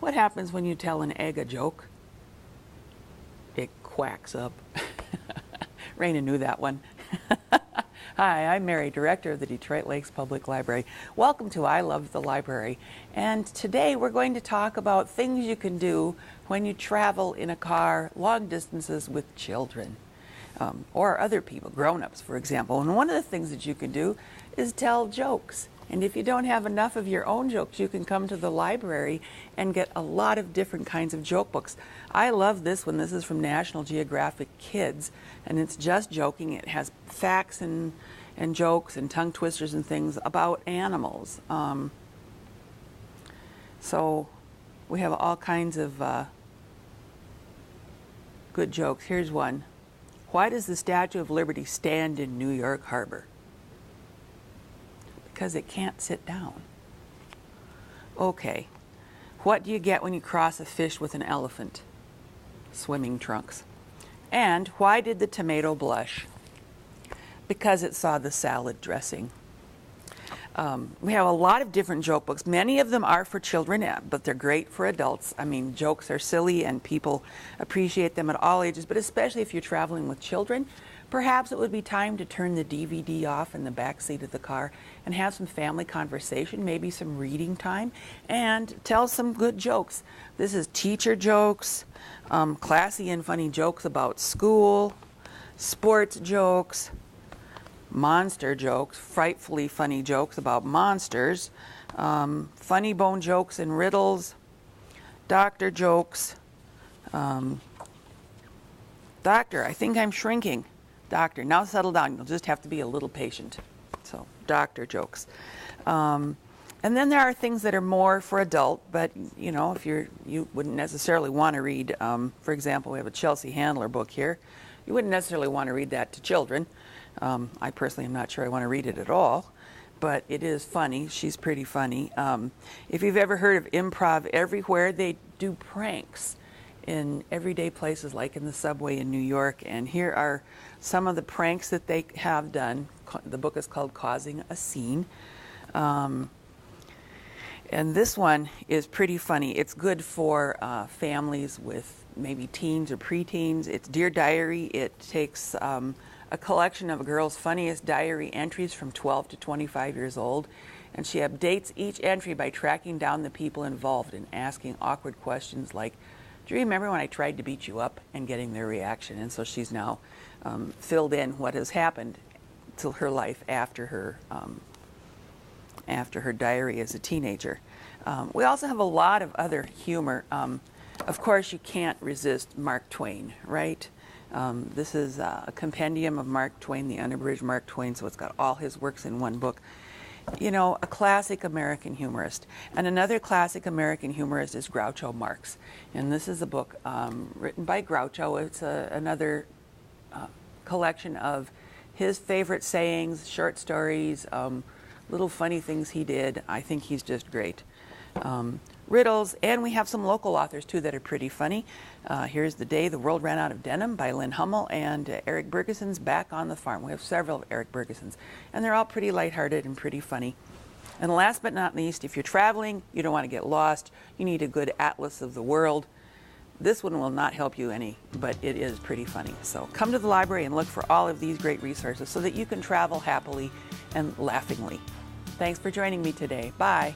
what happens when you tell an egg a joke? It quacks up. Raina knew that one. Hi, I'm Mary, Director of the Detroit Lakes Public Library. Welcome to I Love the Library. And today we're going to talk about things you can do when you travel in a car long distances with children. Or other people, grown-ups, for example. And one of the things that you can do is tell jokes. And if you don't have enough of your own jokes, you can come to the library and get a lot of different kinds of joke books. I love this one. This is from National Geographic Kids, and it's just joking. It has facts and jokes and tongue twisters and things about animals. So we have all kinds of good jokes. Here's one. Why does the Statue of Liberty stand in New York Harbor? Because it can't sit down. Okay. What do you get when you cross a fish with an elephant? Swimming trunks. And why did the tomato blush? Because it saw the salad dressing. We have a lot of different joke books. Many of them are for children, but they're great for adults. I mean, jokes are silly and people appreciate them at all ages, but especially if you're traveling with children, perhaps it would be time to turn the DVD off in the back seat of the car and have some family conversation, maybe some reading time, and tell some good jokes. This is teacher jokes, classy and funny jokes about school, sports jokes, monster jokes, frightfully funny jokes about monsters, funny bone jokes and riddles, doctor jokes. Doctor, I think I'm shrinking. Doctor, now settle down. You'll just have to be a little patient. So, doctor jokes. And then there are things that are more for adult, but you know, if you wouldn't necessarily want to read, for example, we have a Chelsea Handler book here. You wouldn't necessarily want to read that to children. I personally am not sure I want to read it at all, but it is funny. She's pretty funny. If you've ever heard of Improv Everywhere, they do pranks in everyday places like in the subway in New York, and here are some of the pranks that they have done. The book is called Causing a Scene. And this one is pretty funny. It's good for families with maybe teens or preteens. It's Dear Diary. It takes a collection of a girl's funniest diary entries from 12 to 25 years old, and she updates each entry by tracking down the people involved and asking awkward questions like, do you remember when I tried to beat you up, and getting their reaction. And so she's now filled in what has happened to her life after her diary as a teenager. We also have a lot of other humor. Of course, you can't resist Mark Twain, right? This is a compendium of Mark Twain, the unabridged Mark Twain, so it's got all his works in one book. You know, a classic American humorist. And another classic American humorist is Groucho Marx. And this is a book written by Groucho. It's another collection of his favorite sayings, short stories, little funny things he did. I think he's just great. Riddles, and we have some local authors too that are pretty funny. Here's The Day the World Ran Out of Denim by Lynn Hummel, and Eric Bergeson's Back on the Farm. We have several of Eric Bergeson's, and they're all pretty lighthearted and pretty funny. And last but not least, if you're traveling, you don't want to get lost, you need a good atlas of the world. This one will not help you any, but it is pretty funny. So come to the library and look for all of these great resources so that you can travel happily and laughingly. Thanks for joining me today. Bye.